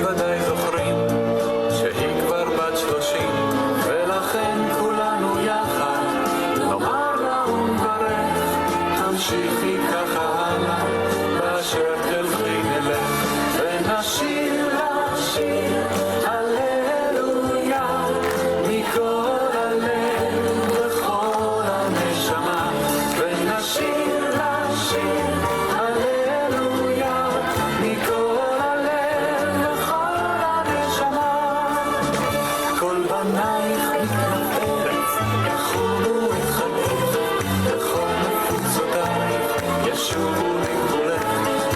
ודאי זוכרים שהיא כבר בת 30, ולכן כולנו יחד נאמר לה ונברך, המשיכי ככה הלאה, באשר תלכי נלך, ונשיר לה שיר הללויה מכל הלב וכל הנשמה, ונשיר לה שיר הללויה מכל הלב וכל הנשמה. כל בנייך מכנף ארץ יחומו את חגך, וכל מפוצותייך ישובו לגבולך,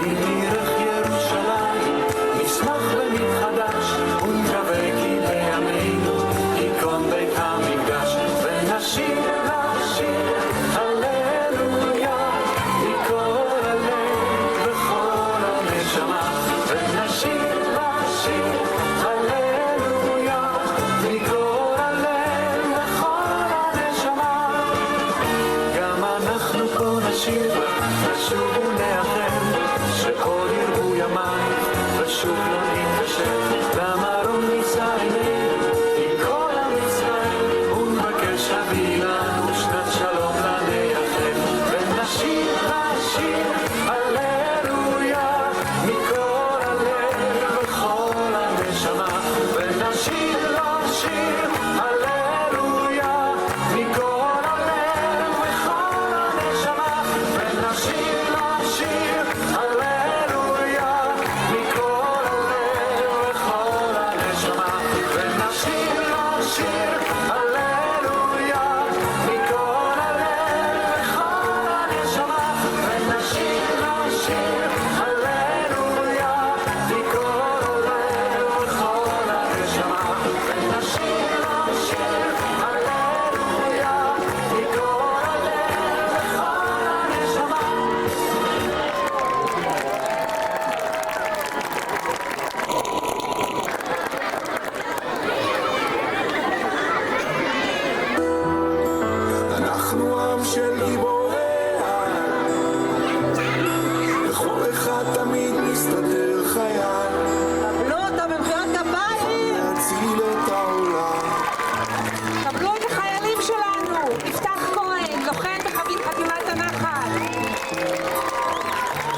אם עירך ירושלים נשמח ונתחדש, ונקווה כי בימינו ייכון בית המקדש, ונשיר לה שיר הללויה מכל הלב וכל הנשמה, ונשיר לה שיר הללויה מכל הלב וכל הנשמה. גם אנחנו פה נשיר ושוב ונאחל, שעוד ירבו ימייך ושוב לא נתקשר, למרום נישא עינינו עם כל עם ישראל, ונבקש הביא לנו שנת שלום לנייחל, ונשיר לה שיר הללויה מכל הלב וכל הנשמה, ונשיר לה שיר הללויה מכל הלב וכל הנשמה, ונשיר לה שיר הללויה מכל הלב וכל הנשמה, ונשיר לה שיר הללויה מכל הלב וכל הנשמה, ונשיר לה שיר הללויה מכל הלב וכל הנשמה, ונשיר לה שיר הללויה מכל אנחנו עם של גיבורי על, לכל אחד תמיד מסתדר חייל, קבלו אותו במחיאות כפיים, להציל את העולם. קבלו את החיילים שלנו. יפתח כהן, לוחם בחבית חטיבת הנחל.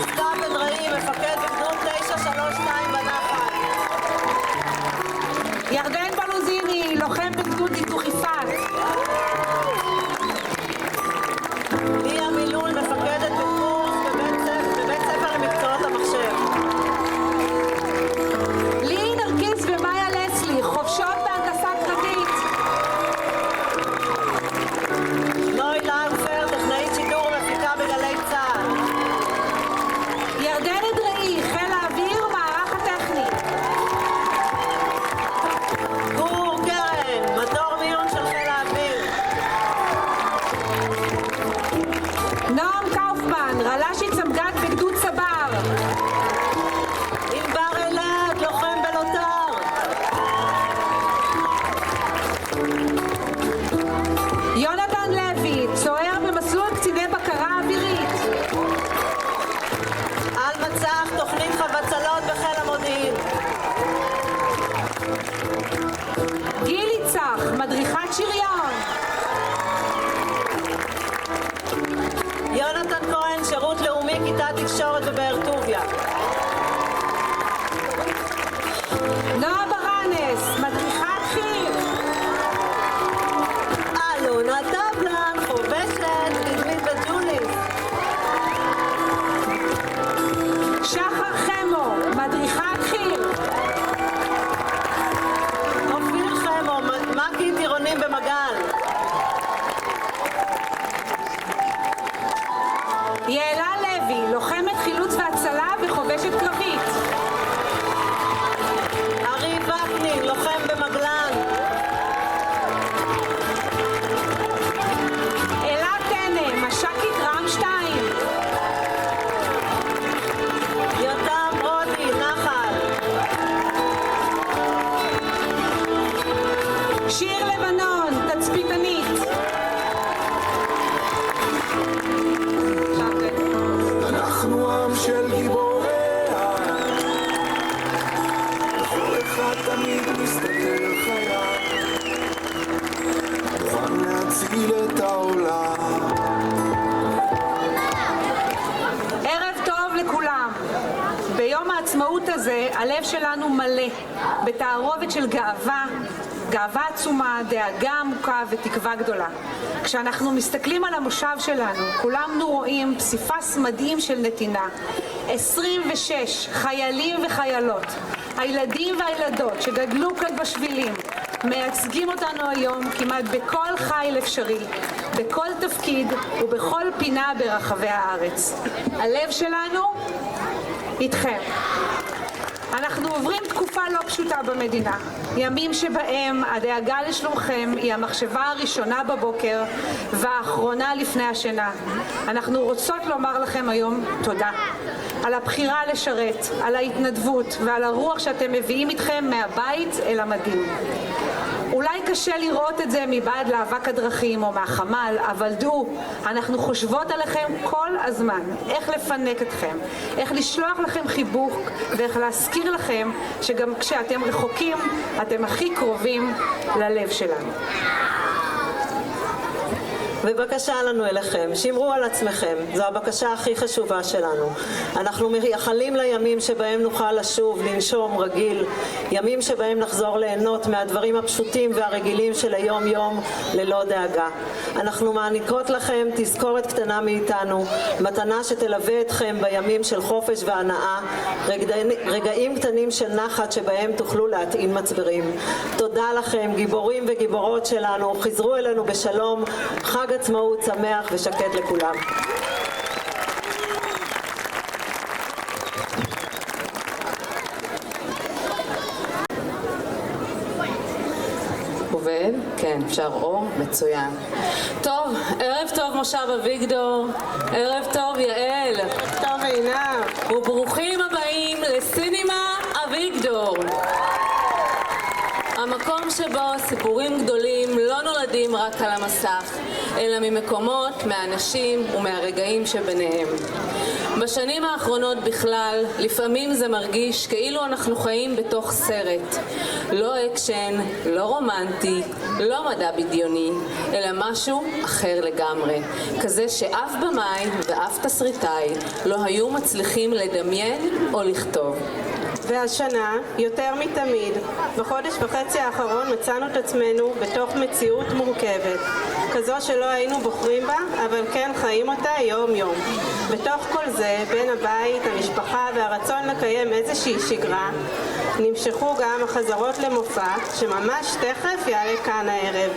סתיו בן ראי, מפקד בגדוד 932 בנחל. ירדן בלוזיני, לוחם בגדוד ניתוח יפעת. ליה מילול, מפקדת בקורס בבית ספר למקצועות המחשב. לי נרקיס ומאיה לסלי, חובשות בהנדסה קרבית. נוי לאנפר, טכנאית שידור ומפיקה בגלי צה"ל. ירדן אדראי, חיל האוויר, מערך הטכני. גור קרן, מדור מיון של חיל האוויר. נועם קאופמן, רל"שית סמג"ד בגדוד צבר. ענבר אלעד, לוחם בלוטר. יונתן לוי, צוער במסלול קציני בקרה אווירית. על מצח, תוכנית חבצלות בחיל המודיעין. גיל יצח, מדריכת שריון. יונתן כהן, שירות לאומי, כיתה תקשורת בבאר טוביה. נועה ברנס, מדריכת חי"ר. אלונה טבלן, חובשת תדמית בג'וליס. שחר חמו, מדריכת חי"ר. אופיר חמו, מ"כית עירונים במגל. יעלה לוי, לוחמת חילוץ והצלה וחובשת קרבית. ארי וקנין, לוחם במגלן. אלה טנא, מש"קית רם 2. יותם ברודי, נחל. שיר לבנון, תצפיתנית. אנחנו עם של גיבורי על, אחד תמיד מסתדר חיי, מוכן להציל את העולם. ערב טוב לכולם. ביום העצמאות הזה הלב שלנו מלא בתערובת של גאווה עצומה, דאגה עמוקה ותקווה גדולה. כשאנחנו מסתכלים על המושב שלנו, כולנו רואים פסיפס מדהים של נתינה. 26 חיילים וחיילות, הילדים והילדות שגדלו כאן בשבילים, מייצגים אותנו היום כמעט בכל חיל אפשרי, בכל תפקיד ובכל פינה ברחבי הארץ. הלב שלנו איתכם. אנחנו עוברים תקופה לא פשוטה במדינה, ימים שבהם הדאגה לשלומכם היא המחשבה הראשונה בבוקר והאחרונה לפני השינה. אנחנו רוצות לומר לכם היום תודה על הבחירה לשרת, על ההתנדבות ועל הרוח שאתם מביאים איתכם מהבית אל המדים. אולי קשה לראות את זה מבעד לאבק הדרכים או מהחמ"ל, אבל דעו, אנחנו חושבות עליכם כל הזמן, איך לפנק אתכם, איך לשלוח לכם חיבוק ואיך להזכיר לכם שגם כשאתם רחוקים, אתם הכי קרובים ללב שלנו. ובקשה לנו אליכם, שמרו על עצמכם, זו הבקשה הכי חשובה שלנו. אנחנו מייחלים לימים שבהם נוכל לשוב, לנשום רגיל, ימים שבהם נחזור ליהנות מהדברים הפשוטים והרגילים של היום יום ללא דאגה. אנחנו מעניקות לכם תזכורת קטנה מאיתנו, מתנה שתלווה אתכם בימים של חופש והנאה, רגעים קטנים של נחת שבהם תוכלו להטעין מצברים. תודה לכם, גיבורים וגיבורות שלנו, חזרו אלינו בשלום, חג עצמאות שמח ושקט לכולם. עובד? כן, אפשר אור? מצוין. טוב, ערב טוב מושב אביגדור, ערב טוב יעל, טוב עינב, וברוכים הבאים לסינימה אביגדור. המקום שבו סיפורים גדולים לא נולדים רק על המסך, אלא ממקומות, מאנשים ומהרגעים שביניהם. בשנים האחרונות בכלל, לפעמים זה מרגיש כאילו אנחנו חיים בתוך סרט. לא אקשן, לא רומנטי, לא מדע בדיוני, אלא משהו אחר לגמרי. כזה שאף במאי ואף תסריטאי לא היו מצליחים לדמיין או לכתוב. והשנה, יותר מתמיד, בחודש וחצי האחרון מצאנו את עצמנו בתוך מציאות מורכבת, כזו שלא היינו בוחרים בה, אבל כן חיים אותה יום יום. בתוך כל זה, בין הבית, המשפחה והרצון לקיים איזושהי שגרה, נמשכו גם החזרות למופע שממש תכף יעלה כאן הערב.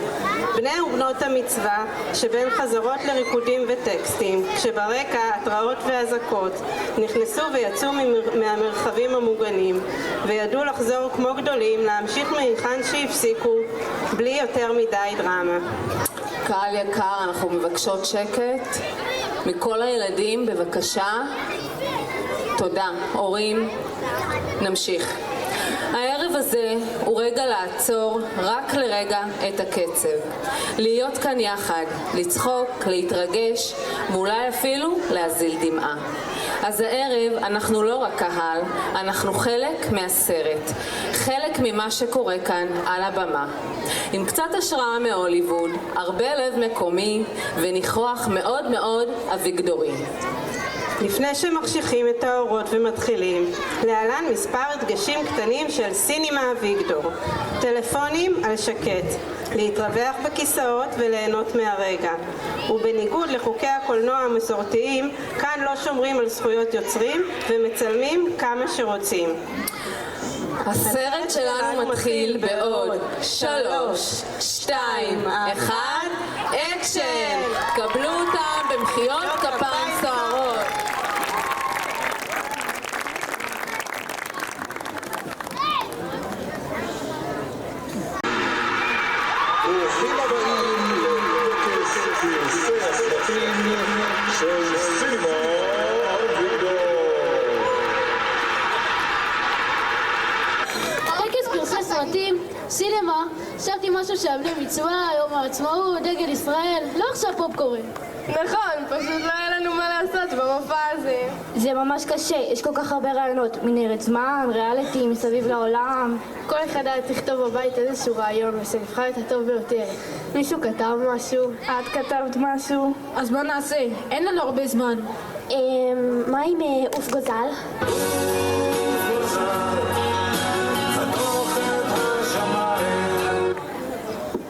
בני ובנות המצווה שבין חזרות לריקודים וטקסטים, שברקע התראות והזקות, נכנסו ויצאו מהמרחבים המוגנים וידעו לחזור כמו גדולים, להמשיך מהיכן שהפסיקו בלי יותר מדי דרמה. קהל יקר, אנחנו מבקשות שקט מכל הילדים, בבקשה. תודה. הורים, נמשיך. הערב הזה הוא רגע לעצור רק לרגע את הקצב. להיות כאן יחד, לצחוק, להתרגש, ואולי אפילו להזיל דמעה. אז הערב אנחנו לא רק קהל, אנחנו חלק מהסרט, חלק ממה שקורה כאן על הבמה. עם קצת השראה מהוליווד, הרבה לב מקומי וניחוח מאוד מאוד אביגדורי. לפני שמחשיכים את האורות ומתחילים, להלן מספר הדגשים קטנים של סינימה אביגדור. טלפונים על שקט, להתרווח בכיסאות וליהנות מהרגע. ובניגוד לחוקי הקולנוע המסורתיים, כאן לא שומרים על זכויות יוצרים ומצלמים כמה שרוצים. הסרט שלנו מתחיל בעוד 3, 2, 1, אקשן! קבלו אותם במחיאות כפיים סוערות. ברוכים הבאים לטקס פרסי הסרטים של סינימה אביגדור. טקס פרסי סרטים, סינמה, חשבתי משהו שעבדי מצווה, יום העצמאות, דגל ישראל, לא עכשיו פופקורן. נכון, פשוט לא היה לנו מה לעשות. לעשות במופע הזה? זה ממש קשה, יש כל כך הרבה רעיונות, מנהרת זמן, ריאליטי, מסביב לעולם. כל אחד היה צריך לכתוב בבית איזשהו רעיון ושנבחר את הטוב ביותר. מישהו כתב משהו? את כתבת משהו? אז מה נעשה? אין לנו הרבה זמן. מה עם עוף גוזל?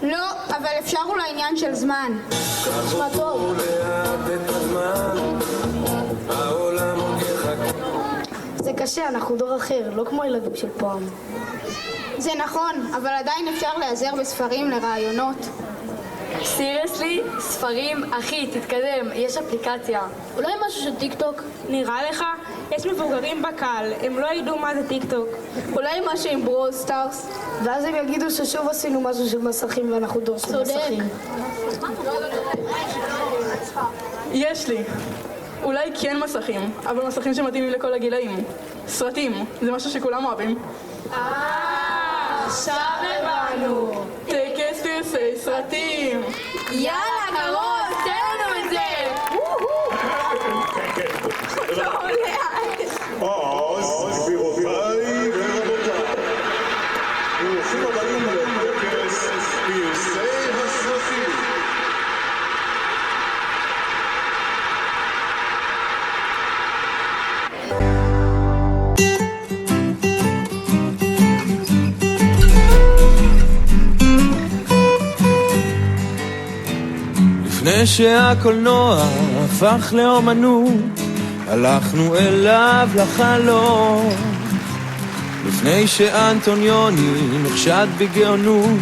לא, אבל אפשר אולי עניין של זמן. נשמע טוב. זה קשה, אנחנו דור אחר, לא כמו ילדים של פעם. זה נכון, אבל עדיין אפשר להיעזר בספרים לרעיונות. סיריוסלי? ספרים? אחי, תתקדם, יש אפליקציה. אולי משהו של טיק טוק? נראה לך? יש מבוגרים בקהל, הם לא ידעו מה זה טיק טוק. אולי משהו עם ברול סטארס? ואז הם יגידו ששוב עשינו משהו של מסכים ואנחנו דור של מסכים. יש לי. אולי כן מסכים, אבל מסכים שמתאימים לכל הגילאים. סרטים, זה משהו שכולם אוהבים. עכשיו הבנו. טקס פרסי סרטים. יאללה, קרוב, תן לנו את זה! אז גבירותיי ורבותיי, ברוכים הבאים לטקס פרסי הסרטים. לפני שהקולנוע הפך לאומנות, הלכנו אליו לחלום. לפני שאנטוניוני נחשד בגאונות,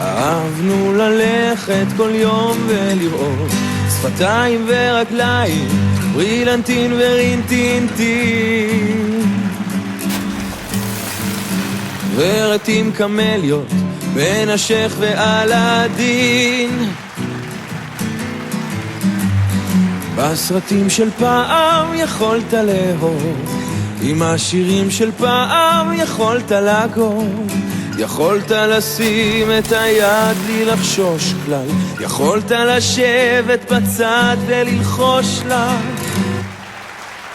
אהבנו ללכת כל יום ולראות שפתיים ורגליים, ברילנטין ורינטינטין, ורטים קמליות בין השייך ואלאדין. בסרטים של פעם יכולת לאהוב, עם השירים של פעם יכולת לגור, יכולת לשים את היד בלי לחשוש כלל, יכולת לשבת בצד וללחוש לה.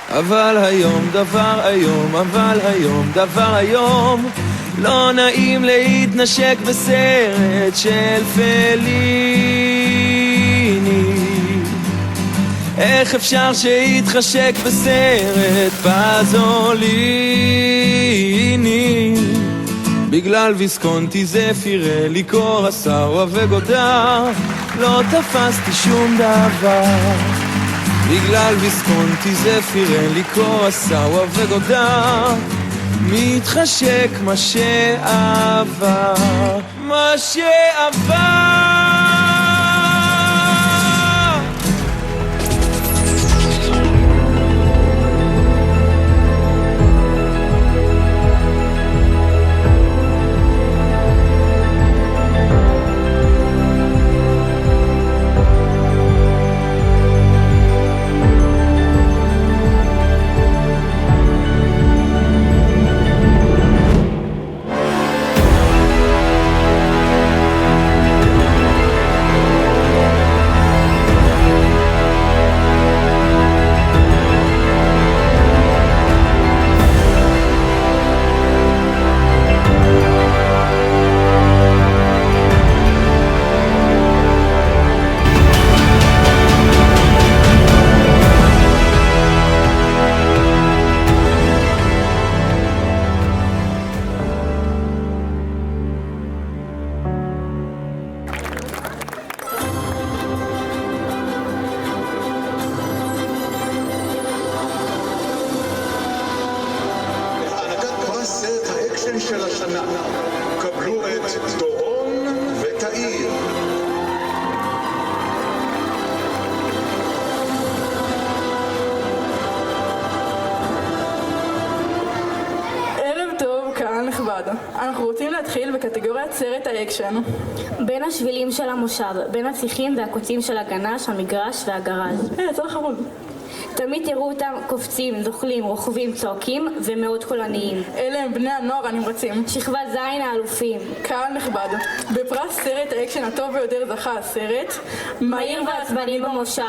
אבל היום דבר היום, אבל היום דבר היום, לא נעים להתנשק בסרט של פליני. איך אפשר שיתחשק בסרט פזוליני? בגלל ויסקונטי, זפירלי, קורסאווה וגודר לא תפסתי שום דבר. בגלל ויסקונטי, זפירלי, קורסאווה וגודר מתחשק מה שעבר, מה שעבר. של השנה, קבלו את דורון ותאיר. ערב טוב, קהל נכבד. אנחנו רוצים להתחיל בקטגוריית סרט האקשן. בין השבילים של המושב, בין השיחים והקוצים של הגנש, המגרש והגרז. יצא חמוד. תמיד תראו אותם קופצים, זוחלים, רוכבים, צועקים ומאוד קולניים. אלה הם בני הנוער הנמרצים. שכבת זין האלופים. קהל נכבד, בפרס סרט האקשן הטוב ביותר זכה הסרט מהיר ועצבני במושב.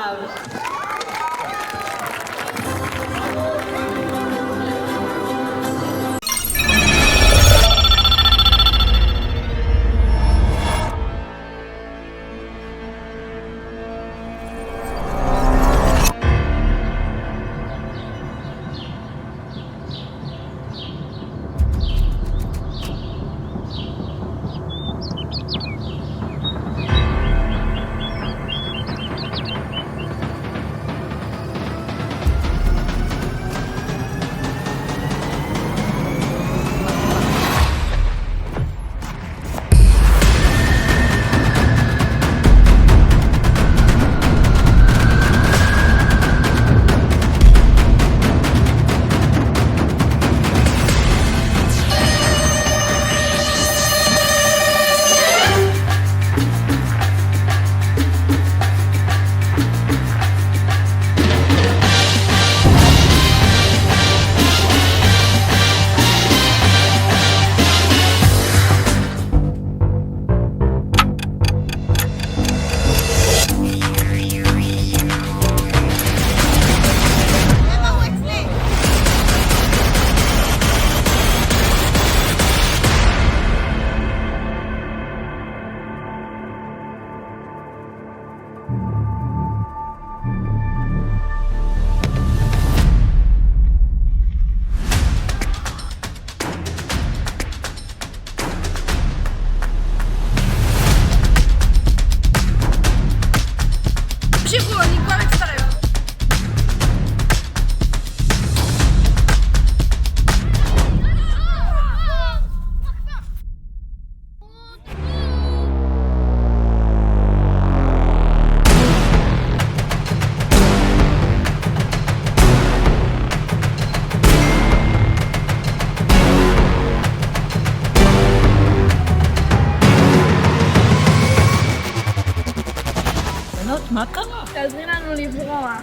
מה קרה? תעזרי לנו לברוח.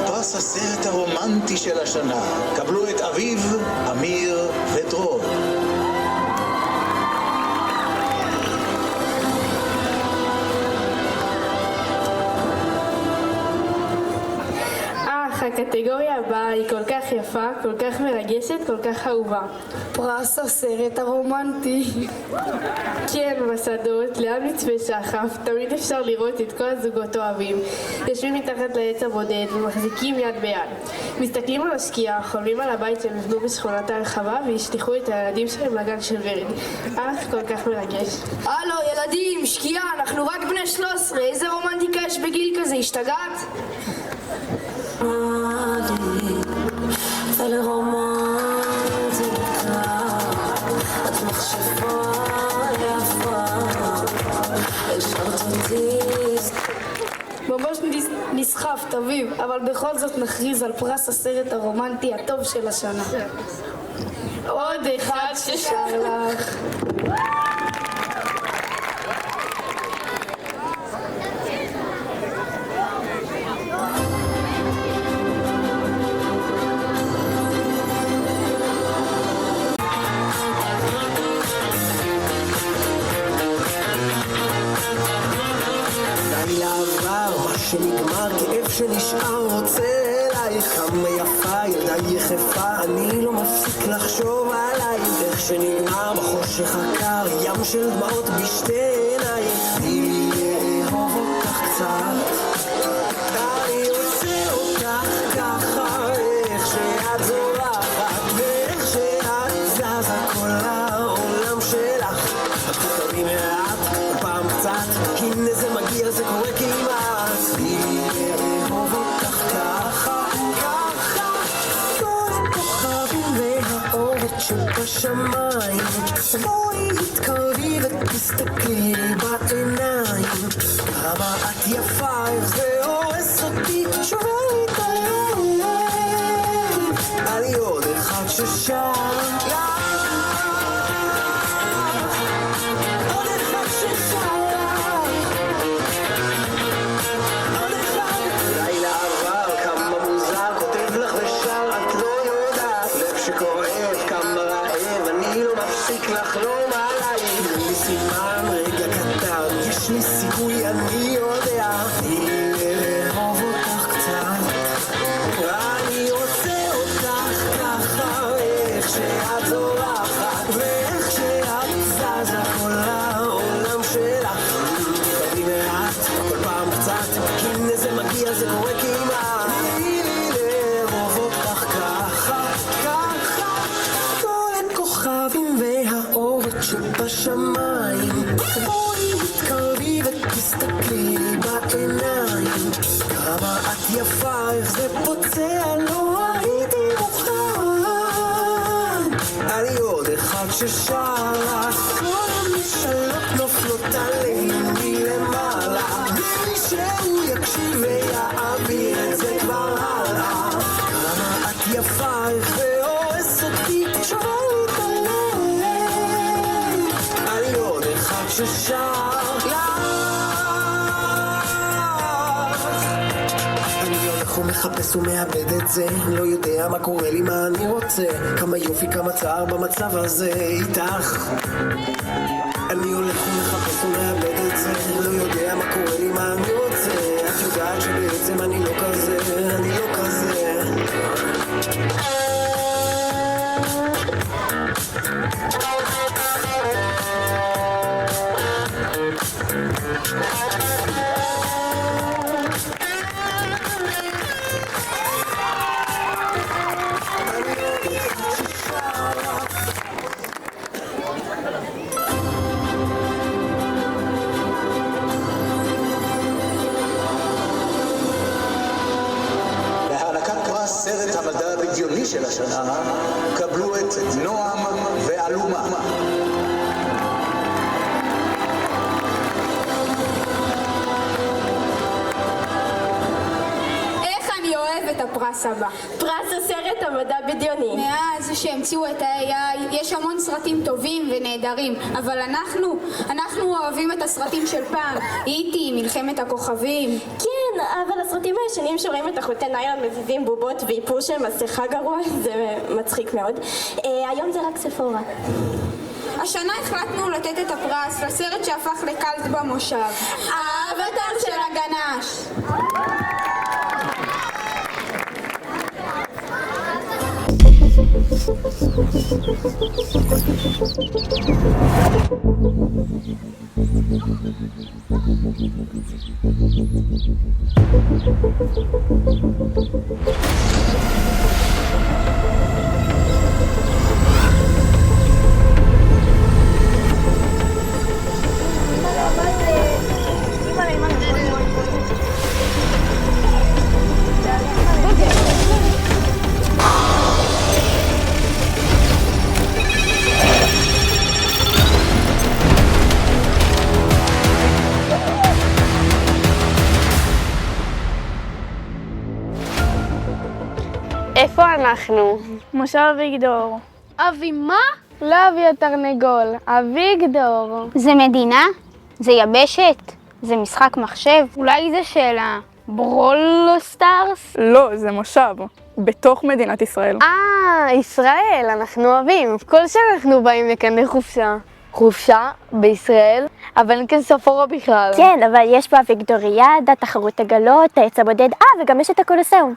פרס הסרט הרומנטי של השנה. קבלו את אביב, אמיר ודרור. הקטגוריה הבאה היא כל כך יפה, כל כך מרגשת, כל כך אהובה. פרס הסרט הרומנטי. כן, בשדות, ליד מצפה שחף, תמיד אפשר לראות את כל הזוגות אוהבים. יושבים מתחת לעץ הבודד ומחזיקים יד ביד. מסתכלים על השקיעה, חולמים על הבית שהם יבנו בשכונת הרחבה וישליחו את הילדים שלהם לגן של ורד. כל כך מרגש. הלו, ילדים, שקיעה, אנחנו רק בני 13, איזה רומנטיקה יש בגיל כזה, השתגעת? את מחשבה יפה, השארת אותי ממש נסחפת, אביב, אבל בכל זאת נכריז על פרס הסרט הרומנטי הטוב של השנה. עוד אחד ששר לך. שנגמר, כאב שנשאר רוצה אלייך. כמה יפה, ילדה יחפה, אני לא מפסיק לחשוב עלייך. איך שנגמר בחושך הקר, ים של דמעות בשתי עיניים. תני לי לאהוב אותך קצת, אני רוצה אותך ככה, איך שאת זורחת ואיך שאת זזה כל העולם שלך. את תתקרבי מעט, פעם קצת, הנה זה מגיע, זה קורה כמעט. לאהוב אותך ככה, ככה, כל הכוכבים והאורות שבשמיים. בואי התקרבי ותסתכלי לי בעיניים. כמה את יפה, איך זה הורס אותי, שובר לי את הלב. אני עוד אחד ששר בשמיים. בואי התקרבי ותסתכלי לי בעיניים. כמה את יפה, איך זה פוצע, לא הייתי מוכן. אני עוד אחד ששר לך, כל המשאלות נופלות עלינו מלמעלה. בלי שהוא יקשיב ויעביר את זה כבר הלאה. כמה את יפה, איך זה הורס אותי, שובר לי את הלב. ששר לך. אני הולך ומחפש ומאבד את זה, לא יודע מה קורה לי, מה אני רוצה. כמה יופי, כמה צער במצב הזה איתך. אני הולך ומחפש ומאבד את זה, לא יודע מה קורה לי, מה אני רוצה. את יודעת שבעצם אני לא כזה, אני לא כזה. להענקת פרס סרט המדע הבדיוני של השנה, קבלו את נועם ואלומה. את הפרס הבא. פרס הסרט המדע בדיוני. מאז שהמציאו את ה-AI יש המון סרטים טובים ונהדרים, אבל אנחנו אוהבים את הסרטים של פעם. איטי, מלחמת הכוכבים. כן, אבל הסרטים הישנים שרואים את החוטי ניילון מזיזים בובות ואיפור של מסכה גרוע, זה מצחיק מאוד. היום זה רק ספורה. השנה החלטנו לתת את הפרס לסרט שהפך לקלט במושב. האבטר של הגנש. איפה אנחנו? מושב אביגדור. אבי מה? לא אבי התרנגול, אביגדור. זה מדינה? זה יבשת? זה משחק מחשב? אולי זה שאלה ברול סטארס? לא, זה מושב. בתוך מדינת ישראל. ישראל, אנחנו אוהבים. כל שנה אנחנו באים לכאן לחופשה. חופשה בישראל, אבל אין כאן ספורה בכלל. כן, אבל יש פה אביגדוריאדה, תחרות עגלות, העץ הבודד, וגם יש את הקולוסיאום.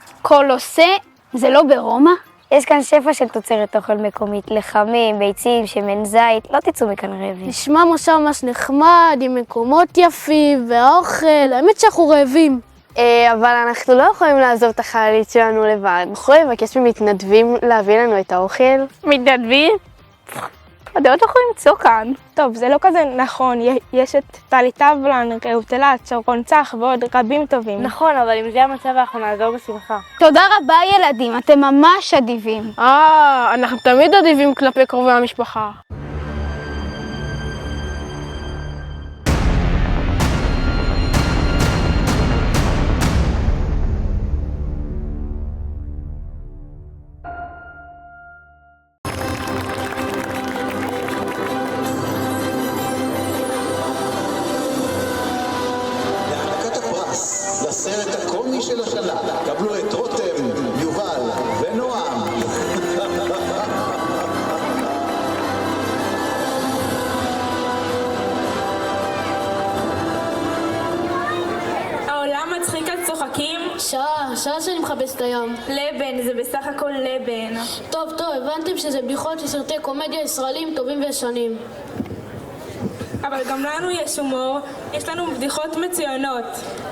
זה לא ברומא? יש כאן שפע של תוצרת אוכל מקומית, לחמים, ביצים, שמן זית, לא תצאו מכאן רעבים. נשמע מושב ממש נחמד, עם מקומות יפים והאוכל, האמת שאנחנו רעבים. אבל אנחנו לא יכולים לעזוב את החללית שלנו לבד. אנחנו יכולים לבקש ממתנדבים להביא לנו את האוכל. מתנדבים? עוד לא יכולים למצוא כאן. טוב, זה לא כזה נכון, יש את טלי טבלן, רעות אילת, שרון צח ועוד רבים טובים. נכון, אבל אם זה המצב אנחנו נעזור בשמחה. תודה רבה ילדים, אתם ממש אדיבים. אנחנו תמיד אדיבים כלפי קרובי המשפחה. לסרט הקומי של השנה, קבלו את רותם, יובל ונועם. העולם מצחיק על צוחקים? שעה שאני מחפש את הים. לבן, זה בסך הכל לבן. טוב, הבנתם שזה בדיחות של סרטי קומדיה ישראלים טובים וישנים. אבל גם לנו יש הומור, יש לנו בדיחות מצוינות.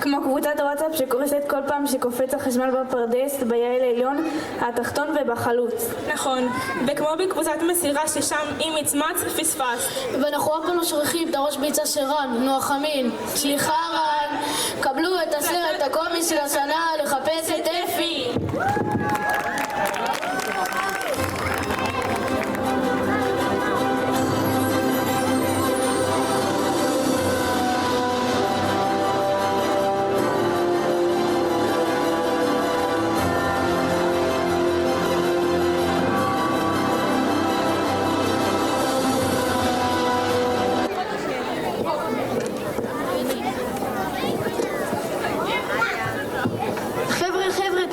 כמו קבוצת וואטסאפ שקורסת כל פעם שקופץ החשמל בפרדס, ביעל העליון, התחתון ובחלוץ. נכון, וכמו בקבוצת מסירה ששם אם יצמץ, פספס. ואנחנו רק לא שוכחים את הראש ביצה של רן, נוח אמין. סליחה רן, קבלו את הסרט הקומי של השנה לחפש את אפי.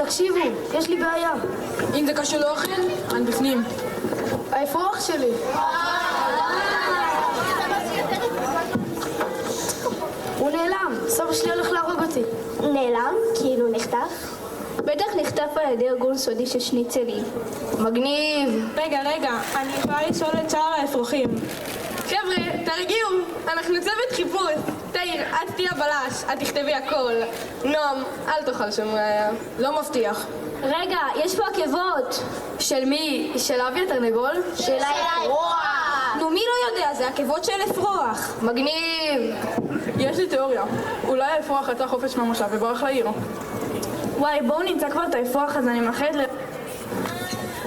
תקשיבו, יש לי בעיה. אם זה קשור לאוכל, אני בפנים. האפרוח שלי. הוא נעלם, סבא שלי הולך להרוג אותי. נעלם? כאילו נחטף? בטח נחטף על ידי ארגון סודי של שניצלים. מגניב. רגע, אני יכולה לשאול את שאר האפרוחים. חבר'ה, תרגיעו, אנחנו צוות חיפוש. תאיר, את תהיה בלש, את תכתבי הכל. נועם, אל תאכל שום ראיה. לא מבטיח. רגע, יש פה עקבות. של מי? של אבי התרנגול? של האפרוח. נו, מי לא יודע? זה עקבות של אפרוח. מגניב. יש לי תיאוריה. אולי האפרוח יצא חופש מהמושב וברח לעיר. וואי, בואו נמצא כבר את האפרוח, אז אני מאחלת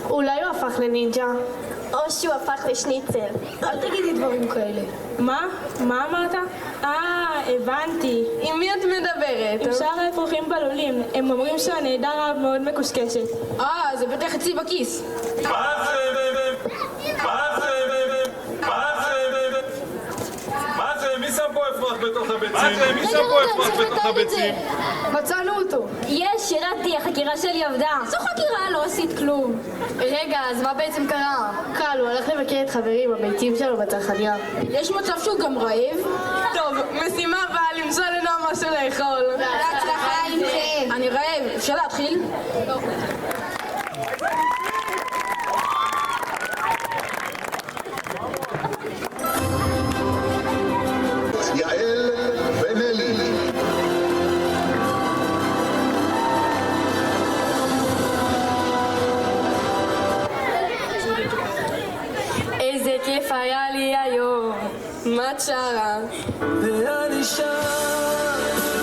אולי הוא הפך לנינג'ה. או שהוא הפך לשניצל. אל תגידי דברים כאלה. מה? מה אמרת? הבנתי. עם מי את מדברת? עם שאר האפרוחים בלולים. הם אומרים שהנהדר רב מאוד מקושקשת. זה בטח אצלי בכיס. מה זה? מי שם פה אפרוח בתוך הביצים? מצאנו אותו. יש, שירתי, החקירה שלי עבדה. זו חקירה, לא עשית כלום. רגע, אז מה בעצם קרה? קל, הוא הלך לבקר את חברים, הביצים שלו בצרכניה. יש מצב שהוא גם רעב? טוב, משימה הבאה למצוא לנועם משהו לאכול. בהצלחה עם זה. אני רעב, אפשר להתחיל? יעל ונלי. איזה כיף היה לי היום. מה את שרה? ואני שם,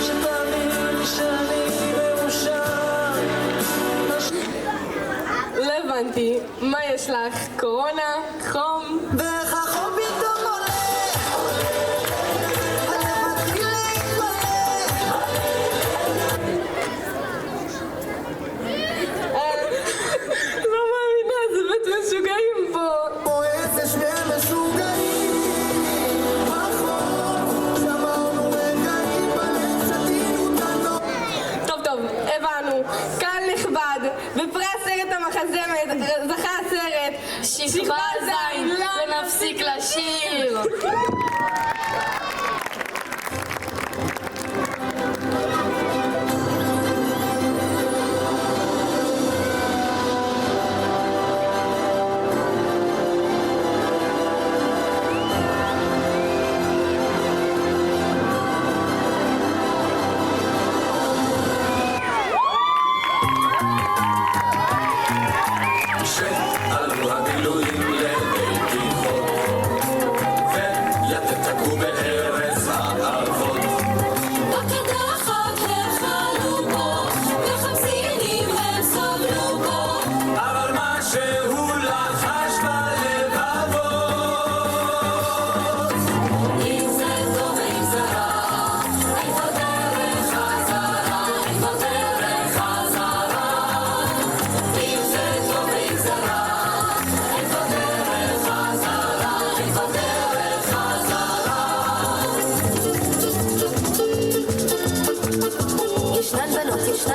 שתמיד שאני מאושר. לא הבנתי, מה יש לך? קורונה? חום? ואיך החום פתאום עולה, הלב מתחיל להתמלא. לא מאמינה, זה בית משוגעים פה. או איזה שני משוגעים, נכון, שמענו רגעים בלב שתינו תנות. טוב, הבנו. קהל נכבד, בפרס סרט המחזמר זכה הסרט שכבה זין, לא נפסיק לשיר. שעלו הגלויים לביתי חוד, ויתתקו בארץ האבות. בקדחת החלו בו, וחמסינים הם סבלו בו. אבל משהו לחש בלבבות. אם זה טוב ואם זה רע, איפה דרך חזרה, איפה דרך חזרה. אם זה טוב ואם זה רע, איפה דרך חזרה, איפה דרך חזרה. ישנן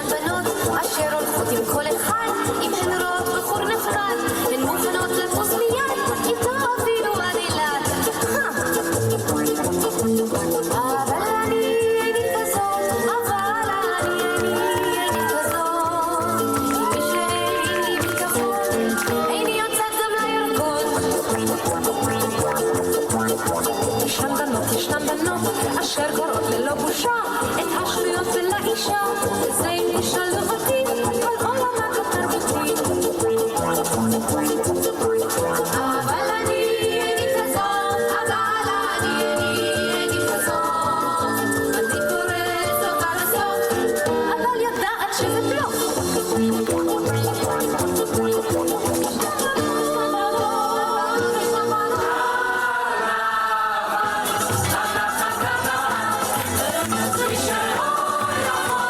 בנות, אשר הולכות עם כל אחד, אם הן רואות בחור נחמד, הן מוכנות לטוס מיד, איתו אפילו עד אילת. אבל אני איני כזאת, אבל אני איני כזאת. מי שאיני ביטחון, איני יוצאת גם לירקון. ישנן בנות, אשר קוראות ללא בושה, את השטויות של האישה. זה אם ישאלו אותי, כל עולמה כתרבותי. אבל אני איני כזאת, אבל אני איני כזאת. אני קוראת סוף על הסוף, אבל יודעת שזה בלוף. מי שאור יבוא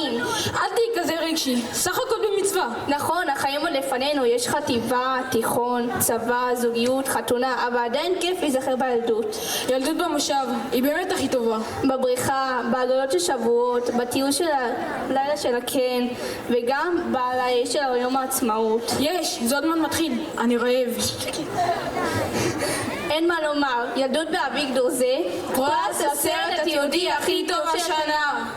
בחיים. אל תהי כזה רגשי, סך הכל במצווה. נכון, החיים עוד לפנינו, יש חטיבה, תיכון, צבא, זוגיות, חתונה, אבל עדיין כיף להיזכר בילדות. ילדות במושב, היא באמת הכי טובה. בבריכה, בעגלות של שבועות, בטיול של הלילה של הקן, וגם בעלי של יום העצמאות. יש, זה עוד מעט מתחיל, אני רעב. אין מה לומר, ילדות באביגדור זה פרס הסרט התיעודי הכי טוב השנה.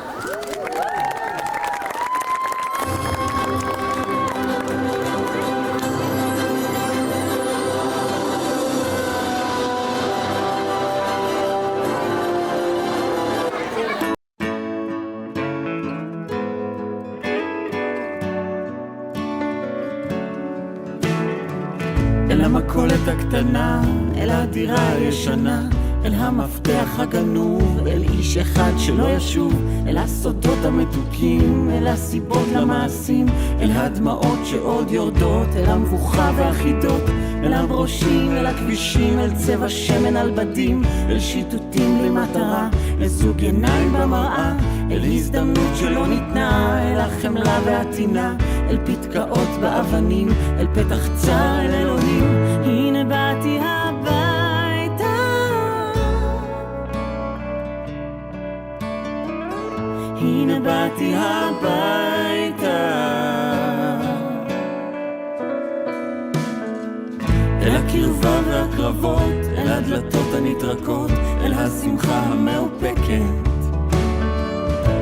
אל המכולת הקטנה, אל הדירה הישנה, אל המפתח הגנוב, אל איש אחד שלא ישוב, אל הסודות המתוקים, אל הסיבות למעשים, אל הדמעות שעוד יורדות, אל המבוכה והחידות, אל הברושים, אל הכבישים, אל צבע שמן על בדים, אל שיטוטים למטרה, אל זוג עיניים במראה, אל הזדמנות שלא ניתנה, אל החמלה והתינה, אל פתקאות באבנים, אל פתח צר, אל אלוהים. הנה באתי הביתה, הנה באתי הביתה, אל הקרבה והקרבות, אל הדלתות הנטרקות, אל השמחה המאופקת,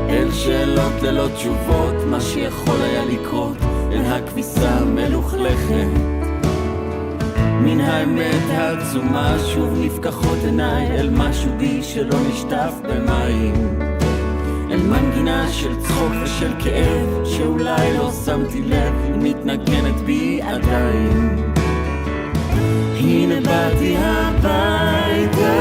אל שאלות ללא תשובות, מה שיכול היה לקרות, אל הכביסה המלוכלכת. מן האמת העצומה שוב נפקחות עיניי, אל משהו בי שלא נשטף במים, אל מנגינה של צחוק ושל כאב, שאולי לא שמתי לב, היא מתנגנת בי עדיין. הנה באתי הביתה,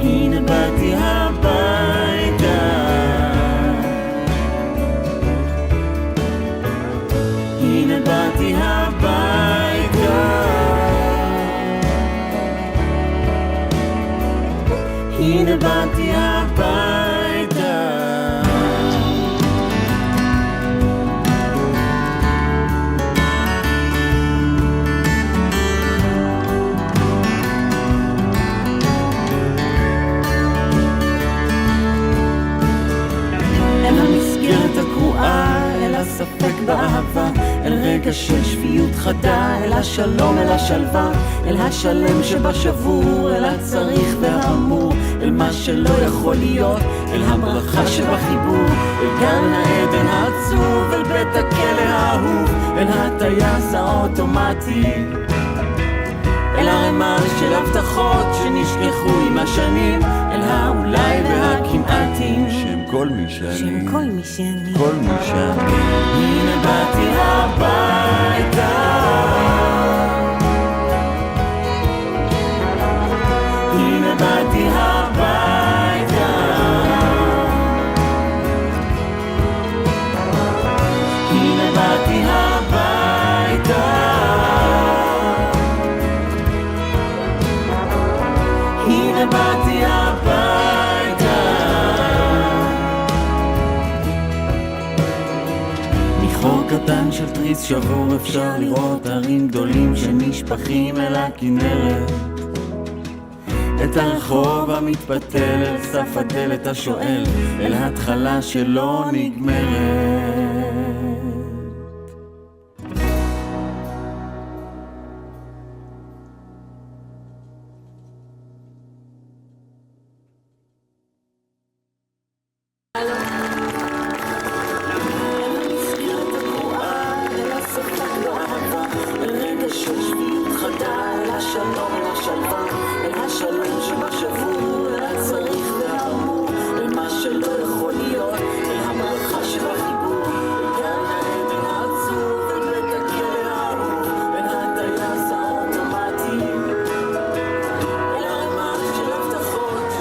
הנה באתי הביתה, הנה באתי הביתה, הנה באתי הביתה. אל הספק באהבה, אל רגע של שפיות חדה, אל השלום, אל השלווה, אל השלם שבשבור, אל הצריך והאמור, אל מה שלא יכול להיות, אל הברכה שבחיבור, אל גן העדן העצוב, אל בית הכלא האהוב, אל הטייס האוטומטי, אל הרמה של הבטחות שנשכחו עם השנים, אל האולי והכמעטים, שם כל מי שאני, שם כל מי שאני, כל מי שאני. הנה באתי הביתה, הנה באתי הביתה, הנה באתי הביתה, הנה באתי הביתה. מחור קטן של תריס שבור אפשר לראות הרים גדולים שנשפכים אל הכנרת, את הרחוב המתפתל אל סף הדלת השואל, אל התחלה שלא נגמרת.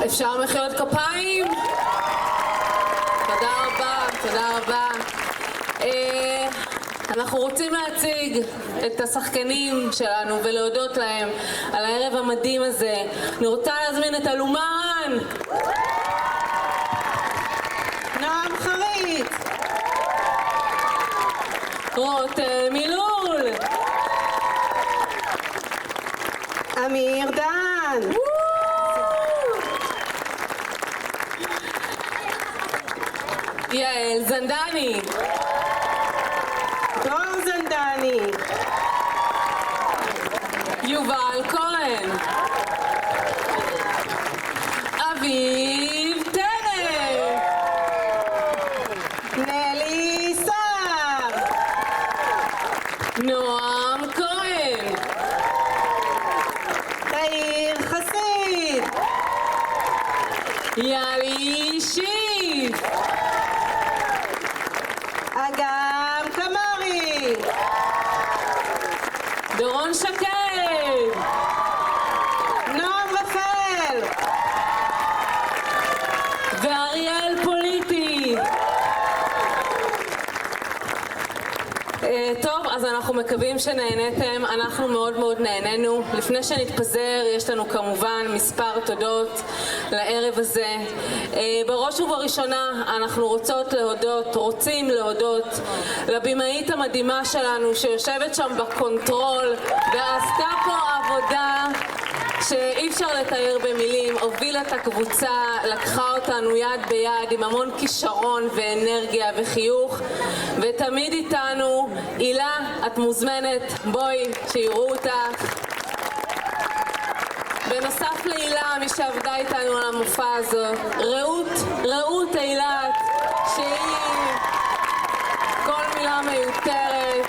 אפשר מחיאות כפיים? תודה רבה, תודה רבה. אנחנו רוצים להציג את השחקנים שלנו ולהודות להם על הערב המדהים הזה. אני רוצה להזמין את אלומן, שרון, נועם חריץ, רותם מילול, אמיר דן, יעל זנדני, דרור זנדני, יובל כהן, אביב טרף, נלי סער, נועם כהן, תאיר חסיד, יאלי שיף, אגם קמרי, דורון שקד, נועם רפאל, ואריאל פוליטי. טוב, אז אנחנו מקווים שנהניתם, אנחנו מאוד מאוד נהנינו. לפני שנתפזר, יש לנו כמובן מספר תודות לערב הזה. בראש ובראשונה אנחנו רוצים להודות לבמאית המדהימה שלנו שיושבת שם בקונטרול ועשתה פה עבודה שאי אפשר לתאר במילים, הובילה את הקבוצה, לקחה אותנו יד ביד עם המון כישרון ואנרגיה וחיוך, ותמיד איתנו. הילה, את מוזמנת, בואי, שיראו אותך. בנוסף להילה, מי שעבדה איתנו על המופע הזאת, רעות אילת, שהיא כל מילה מיותרת.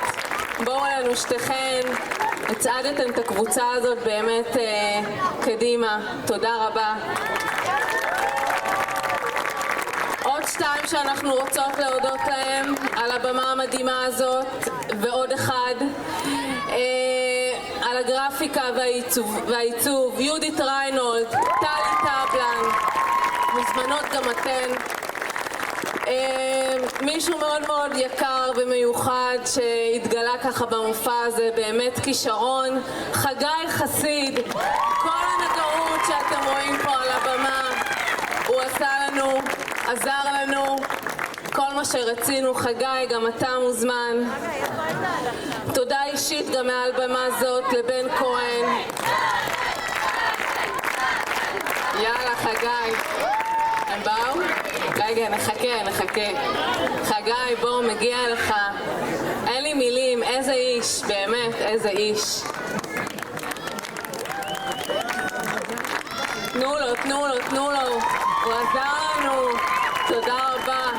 בואו אלינו שתיכן, הצעדתם את הקבוצה הזאת באמת קדימה. תודה רבה. עוד שתיים שאנחנו רוצות להודות להם על הבמה המדהימה הזאת, ועוד אחד על הגרפיקה והעיצוב, יהודית ריינולד, טלי טבלן, מוזמנות גם אתן. מישהו מאוד מאוד יקר ומיוחד שהתגלה ככה במופע הזה, באמת כישרון, חגי חסיד. כל הנגרות שאתם רואים פה על הבמה הוא עשה לנו, עזר לנו, כל מה שרצינו. חגי, גם אתה מוזמן. תודה אישית גם מעל במה זאת לבן כהן. יאללה חגי, הם באו? רגע, נחכה. חגי, בוא, מגיע לך. אין לי מילים, איזה איש, באמת, איזה איש. תנו לו, הוא עזר לנו. תודה רבה.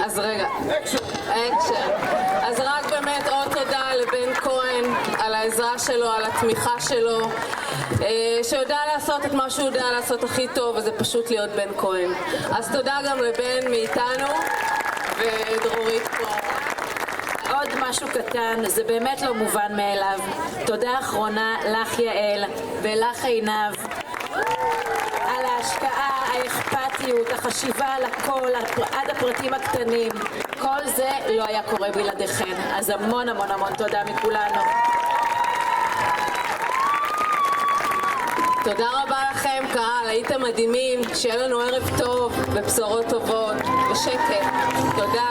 אז רגע, אקשן. אז רק באמת עוד תודה לבן כהן על העזרה שלו, על התמיכה שלו, שיודע לעשות את מה שהוא יודע לעשות הכי טוב, וזה פשוט להיות בן כהן. אז תודה גם לבן מאיתנו, ודרורית פה. עוד משהו קטן, זה באמת לא מובן מאליו. תודה אחרונה לך יעל ולך עינב על ההשקעה, האכפתיות, החשיבה על הכל, עד הפרטים הקטנים. כל זה לא היה קורה בלעדיכן. אז המון המון המון תודה מכולנו. תודה רבה לכם קהל, הייתם מדהימים. שיהיה לנו ערב טוב ובשורות טובות ושקט. תודה.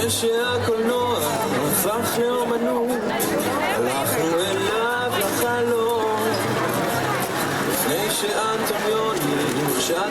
שהקולנוע הפך לאומנות, הלכנו אליו לחלום, לפני שאנטוניוני נחשד